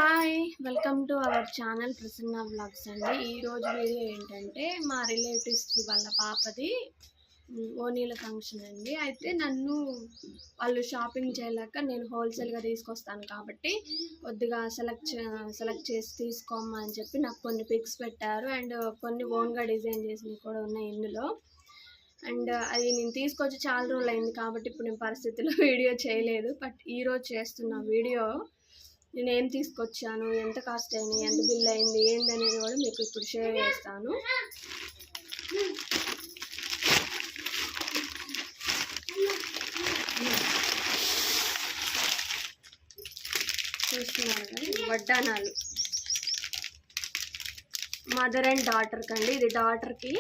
Hi, welcome to our channel Prasanna vlogs అండి. ఈరోజు video ఏంటంటే మా రిలేటివ్స్ వాళ్ళ పాపది ఓనీల ఫంక్షన్ అండి. అయితే నన్ను వాళ్ళు షాపింగ్ చేయలేక నేను హోల్సేల్గా తీసుకొస్తాను కాబట్టి కొద్దిగా సెలెక్ట్ చేసి తీసుకోమ్మా అని చెప్పి నాకు కొన్ని పిక్స్ పెట్టారు. అండ్ కొన్ని ఓన్గా డిజైన్ చేసినవి కూడా ఉన్నాయి ఇందులో. అండ్ అది నేను తీసుకొచ్చి చాలా రోజులు అయింది కాబట్టి ఇప్పుడు నేను పరిస్థితిలో వీడియో చేయలేదు. బట్ ఈరోజు చేస్తున్న వీడియో నేను ఏం తీసుకొచ్చాను, ఎంత కాస్ట్ అయినాయి, ఎంత బిల్ అయింది, ఏందనేది కూడా మీకు ఇప్పుడు షేర్ చేస్తాను. చూస్తున్నారు కదా, వడ్డానాలు మదర్ అండ్ డాటర్ కండి. ఇది డాటర్కి.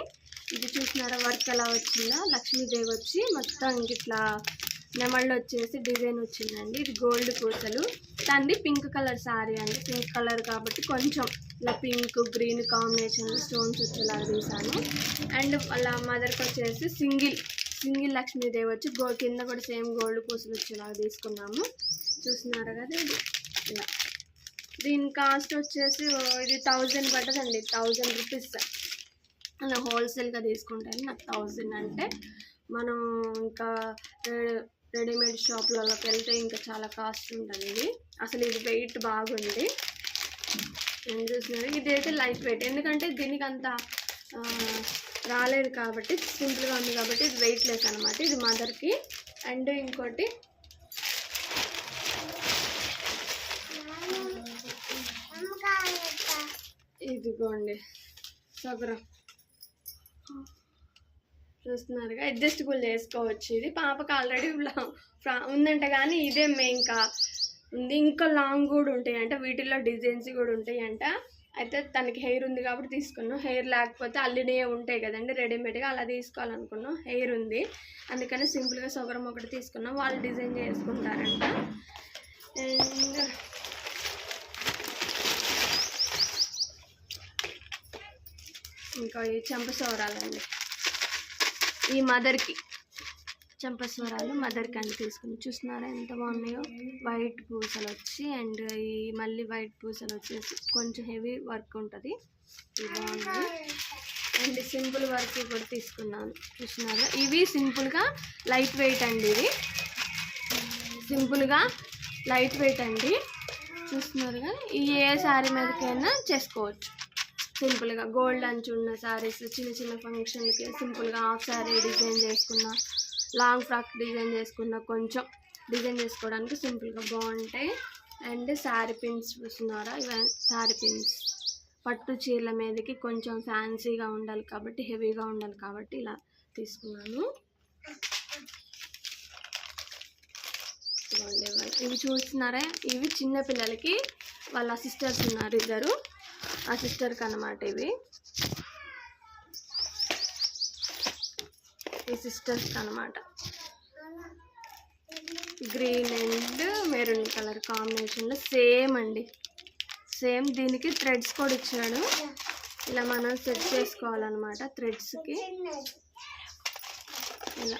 ఇది చూసినారా వర్క్ ఎలా వచ్చిందో, లక్ష్మీదేవి వచ్చి మొత్తం ఇట్లా నెమళ్ళు వచ్చేసి డిజైన్ వచ్చిందండి. ఇది గోల్డ్ పూసలు. దాన్ని పింక్ కలర్ శారీ అండి. పింక్ కలర్ కాబట్టి కొంచెం ఇలా పింక్ గ్రీన్ కాంబినేషన్ స్టోన్స్ వచ్చేలాగా తీసాను. అండ్ వాళ్ళ మదర్కి వచ్చేసి సింగిల్ లక్ష్మీదేవి వచ్చి కింద కూడా సేమ్ గోల్డ్ పూసలు వచ్చేలాగా తీసుకున్నాము. చూస్తున్నారా కదా, ఇది ఇలా. దీని కాస్ట్ వచ్చేసి ఇది 1000 పడ్డదండి. 1000 రూపీస్. అలా హోల్సేల్గా తీసుకుంటాను. నాకు 1000 అంటే మనం ఇంకా రెడీమేడ్ షాప్లలోకి వెళ్తే ఇంకా చాలా కాస్ట్ ఉంటుంది. ఇది అసలు ఇది వెయిట్ బాగుంది. నేను చూసినాను. ఇది అయితే లైట్ వెయిట్, ఎందుకంటే దీనికి అంత రాలేదు కాబట్టి సింపుల్గా ఉంది కాబట్టి ఇది వెయిట్ లెస్ అనమాట. ఇది మదర్కి. అండ్ ఇంకోటి ఇదిగోండి సగరం. చూస్తున్నారుగా, అడ్జస్టబుల్ చేసుకోవచ్చు. ఇది పాపకు ఆల్రెడీ ఉందంట, కానీ ఇదే ఇంకా ఉంది. ఇంకా లాంగ్ కూడా ఉంటాయి అంట, వీటిల్లో డిజైన్స్ కూడా ఉంటాయి అంట. అయితే తనకి హెయిర్ ఉంది కాబట్టి తీసుకున్నాం. హెయిర్ లేకపోతే అల్లినే ఉంటాయి కదండి రెడీమేడ్గా, అలా తీసుకోవాలనుకున్నాం. హెయిర్ ఉంది అందుకని సింపుల్గా సొగరం ఒకటి తీసుకున్నాం. వాళ్ళు డిజైన్ చేసుకుంటారంట. అండ్ ఇంకా ఈ చెంపసోరాలండి. ఈ మదర్కి చెంపస్వరాలు మదర్కి అని తీసుకుని. చూస్తున్నారా ఎంత బాగున్నాయో. వైట్ పూసలు వచ్చి అండ్ ఈ మళ్ళీ వైట్ పూసలు వచ్చేసి కొంచెం హెవీ వర్క్ ఉంటుంది. ఇది బాగుంది. అండ్ సింపుల్ వర్క్ కూడా తీసుకున్నాను. చూస్తున్నారా, ఇవి సింపుల్గా లైట్ వెయిట్ అండి. ఇది సింపుల్గా లైట్ వెయిట్ అండి. చూస్తున్నారుగా, ఈ ఏ శారీ మీదకైనా చేసుకోవచ్చు. సింపుల్గా గోల్డ్ అంచు ఉన్న శారీస్, చిన్న ఫంక్షన్లకి సింపుల్గా హాఫ్ శారీ డిజైన్ చేసుకున్న, లాంగ్ ఫ్రాక్ డిజైన్ చేసుకున్న, కొంచెం డిజైన్ చేసుకోవడానికి సింపుల్గా బాగుంటాయి. అండ్ శారీ పిన్స్ చూస్తున్నారా, ఇవి శారీ పిన్స్. పట్టు చీరల మీదకి కొంచెం ఫ్యాన్సీగా ఉండాలి కాబట్టి, హెవీగా ఉండాలి కాబట్టి ఇలా తీసుకున్నాను. ఇవి చూస్తున్నారా, ఇవి చిన్న పిల్లలకి. వాళ్ళ సిస్టర్స్ ఉన్నారు ఇద్దరు, ఆ సిస్టర్కి అన్నమాట ఇవి. ఈ సిస్టర్స్కి అన్నమాట. గ్రీన్ అండ్ మెరూన్ కలర్ కాంబినేషన్లో సేమ్ అండి. సేమ్. దీనికి థ్రెడ్స్ కూడా ఇచ్చాడు. ఇలా మనం సెట్ చేసుకోవాలన్నమాట. థ్రెడ్స్కి ఇలా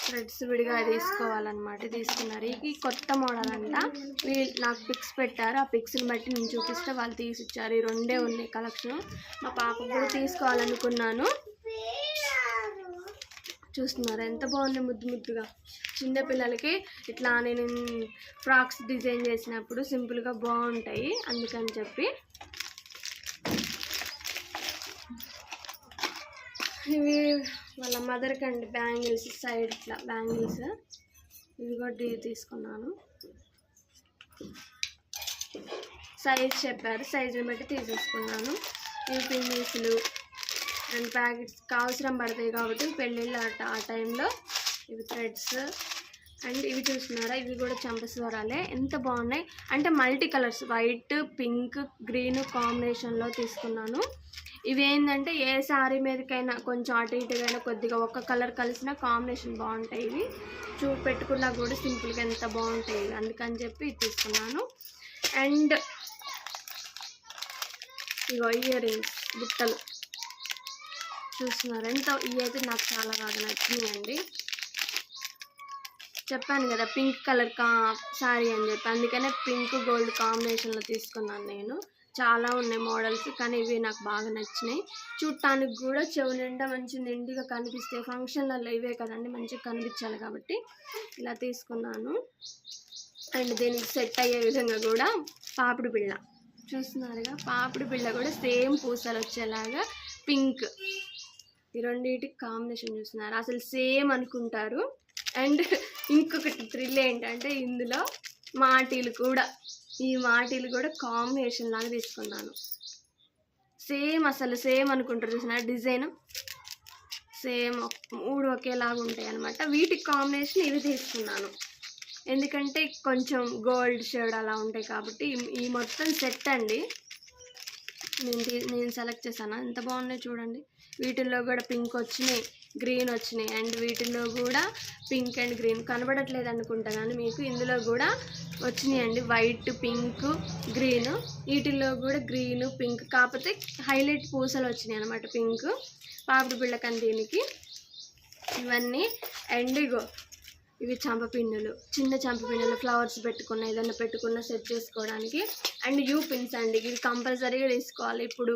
థ్రెడ్స్ విడిగా తీసుకోవాలన్నమాట. తీసుకున్నారు. ఇది కొత్త మోడల్ అంట. వీళ్ళు నాకు పిక్స్ పెట్టారు. ఆ పిక్స్ని బట్టి నేను చూపిస్తే వాళ్ళు తీసిచ్చారు. ఈ రెండే ఉన్నాయి కలెక్షన్. మా పాపకు కూడా తీసుకోవాలనుకున్నాను. చూస్తున్నారు ఎంత బాగుంది, ముద్దుగా. చిన్నపిల్లలకి ఇట్లా నేను ఫ్రాక్స్ డిజైన్ చేసినప్పుడు సింపుల్గా బాగుంటాయి, అందుకని చెప్పి. ఇవి వాళ్ళ మదర్కి అండి. బ్యాంగిల్స్ సైడ్ ఇట్లా బ్యాంగిల్స్. ఇవి కూడా తీసుకున్నాను. సైజ్ చెప్పారు, సైజుని బట్టి తీసేసుకున్నాను. ఇవి పిన్నీసులు అండ్ ప్యాకెట్స్ అవసరం పడతాయి కాబట్టి పెళ్ళిళ్ళు ఆ టైంలో. ఇవి థ్రెడ్స్. అండ్ ఇవి చూస్తున్నారా, ఇవి కూడా చెంపస్వరాలే. ఎంత బాగున్నాయి అంటే multi colours, white pink green కాంబినేషన్లో తీసుకున్నాను. ఇవి ఏంటంటే ఏ శారీ మీదకైనా కొంచెం అటు ఇటుకైనా కొద్దిగా ఒక కలర్ కలిసిన కాంబినేషన్ బాగుంటాయి. ఇవి పెట్టుకున్నా కూడా సింపుల్గా ఎంత బాగుంటాయి, అందుకని చెప్పి ఇది తీసుకున్నాను. అండ్ ఇగో ఇయర్ రింగ్స్, బుట్టలు. చూస్తున్నారు ఎంత. ఇవి అయితే నాకు చాలా బాగా నచ్చినాయండి. చెప్పాను కదా పింక్ కలర్ శారీ అని చెప్పి, అందుకనే పింక్ గోల్డ్ కాంబినేషన్లో తీసుకున్నాను నేను. చాలా ఉన్నాయి మోడల్స్, కానీ ఇవి నాకు బాగా నచ్చినాయి. చూడటానికి కూడా చెవు నిండా మంచి నిండుగా కనిపిస్తాయి. ఫంక్షన్లలో ఇవే కదండి మంచిగా కనిపించాలి కాబట్టి ఇలా తీసుకున్నాను. అండ్ దీనికి సెట్ అయ్యే విధంగా కూడా పాపిడి బిళ్ళ చూస్తున్నారుగా, పాపిడి బిళ్ళ కూడా సేమ్ పూసలు వచ్చేలాగా పింక్, ఈ రెండింటికి కాంబినేషన్ చూస్తున్నారు, అసలు సేమ్ అనుకుంటారు. అండ్ ఇంకొకటి థ్రిల్ ఏంటంటే ఇందులో మాటీలు కూడా, ఈ మాటీలు కూడా కాంబినేషన్ లాగా తీసుకున్నాను. సేమ్ అసలు సేమ్ అనుకుంటారు చూసినారు, డిజైన్ సేమ్ 3 ఒకేలాగా ఉంటాయి అన్నమాట. వీటికి కాంబినేషన్ ఇవి తీసుకున్నాను, ఎందుకంటే కొంచెం గోల్డ్ షేడ్ అలా ఉంటాయి కాబట్టి. ఈ మొత్తం సెట్ అండి నేను సెలెక్ట్ చేశాను. ఎంత బాగున్నాయి చూడండి. వీటిల్లో కూడా పింక్ వచ్చినాయి, గ్రీన్ వచ్చినాయి. అండ్ వీటిల్లో కూడా పింక్ అండ్ గ్రీన్ కనబడట్లేదు అనుకుంటా, కానీ మీకు ఇందులో కూడా వచ్చినాయి అండి, వైట్, పింక్, గ్రీన్. వీటిల్లో కూడా గ్రీన్, పింక్, కాకపోతే హైలైట్ పూసలు వచ్చినాయి అనమాట పింక్ పాపిడి బిళ్ళకని దీనికి. ఇవన్నీ అండ్ ఇగో ఇవి చంపపిన్నులు, చిన్న చంపపిన్నులు, ఫ్లవర్స్ పెట్టుకున్న ఏదైనా పెట్టుకున్న సెట్ చేసుకోవడానికి. అండ్ యూ పిన్స్ అండి, ఇవి కంపల్సరీగా తీసుకోవాలి. ఇప్పుడు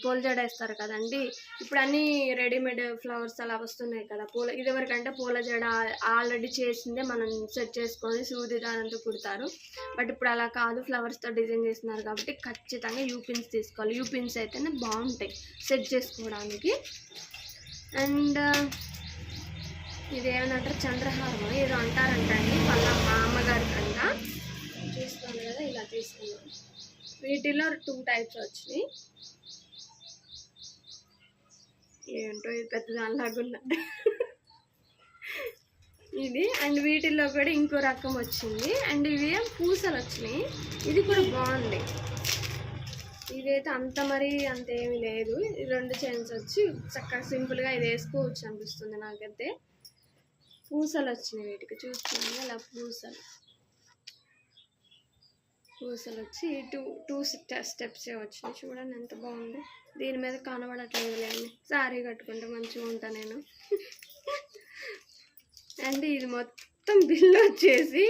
పూల జడ వేస్తారు కదండి, ఇప్పుడు అన్నీ రెడీమేడ్ ఫ్లవర్స్ అలా వస్తున్నాయి కదా. ఇదివరకంటే పూల జడ ఆల్రెడీ చేసిందే మనం సెట్ చేసుకొని సూది దానంతో కుడతారు. బట్ ఇప్పుడు అలా కాదు, ఫ్లవర్స్తో డిజైన్ చేస్తున్నారు కాబట్టి ఖచ్చితంగా యూ పిన్స్ తీసుకోవాలి. యూ పిన్స్ అయితేనే బాగుంటాయి సెట్ చేసుకోవడానికి. అండ్ ఇదేమనంటారు, చంద్రహారం ఏదో అంటారంటండి, వాళ్ళ మా అమ్మగారి కంట. చూస్తాను కదా ఇలా తీసుకున్నాను. వీటిలో 2 టైప్స్ వచ్చినాయి. ఏంటో ఇది పెద్ద దానిలాగా ఉన్నది ఇది. అండ్ వీటిల్లో కూడా ఇంకో రకం వచ్చింది. అండ్ ఇవి పూసలు వచ్చినాయి, ఇది కూడా బాగుంది. ఇదైతే అంత మరీ అంత ఏమీ లేదు. 2 చైన్స్ వచ్చి చక్కగా సింపుల్గా ఇది వేసుకోవచ్చు అనిపిస్తుంది నాకైతే. పూసలు వచ్చినాయి వీటికి, చూస్తున్నాను అలా పూసలు వచ్చి టూ స్టెప్సే వచ్చినాయి. చూడండి ఎంత బాగుంది. దీని మీద కనబడట్లేదు లేండి, శారీ కట్టుకుంటే మంచిగా ఉంటా నేను. అండ్ ఇది మొత్తం బిల్ వచ్చేసి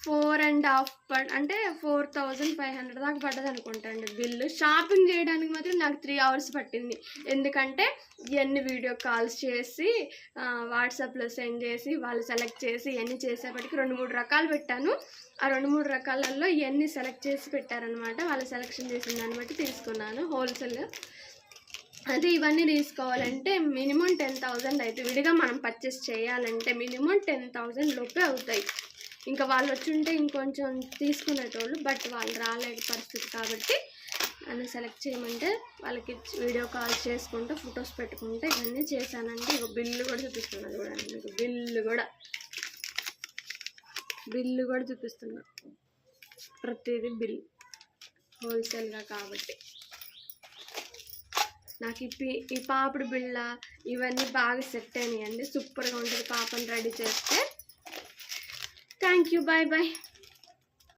4.5 అంటే 4,500 దాకా పడ్డది అనుకుంటా అండి బిల్లు. షాపింగ్ చేయడానికి మాత్రం నాకు 3 hours పట్టింది, ఎందుకంటే ఇవన్నీ వీడియో కాల్స్ చేసి వాట్సాప్లో సెండ్ చేసి వాళ్ళు సెలెక్ట్ చేసి ఇవన్నీ చేసేపటికి 2-3 రకాలు పెట్టాను. ఆ 2-3 రకాలలో ఇవన్నీ సెలెక్ట్ చేసి పెట్టారనమాట. వాళ్ళు సెలెక్షన్ చేసిన దాన్ని బట్టి తీసుకున్నాను హోల్సేల్. అదే ఇవన్నీ తీసుకోవాలంటే మినిమం 10,000 అయితే, విడిగా మనం పర్చేస్ చేయాలంటే మినిమం 10,000 లోపే అవుతాయి. ఇంకా వాళ్ళు వచ్చి ఉంటే ఇంకొంచెం తీసుకునేటోళ్ళు, బట్ వాళ్ళు రాలేని పరిస్థితి కాబట్టి నన్ను సెలెక్ట్ చేయమంటే వాళ్ళకి వీడియో కాల్ చేసుకుంటూ ఫొటోస్ పెట్టుకుంటే ఇవన్నీ చేశానండి. ఇక బిల్లు కూడా చూపిస్తున్నా చూడండి, మీకు బిల్లు కూడా చూపిస్తున్నా. ప్రతిదీ బిల్ హోల్సేల్గా కాబట్టి. నాకు ఈ పాపిడి బిళ్ళ ఇవన్నీ బాగా సెట్ అయినాయండి. సూపర్గా ఉంటుంది పాపని రెడీ చేస్తే. Thank you, bye bye.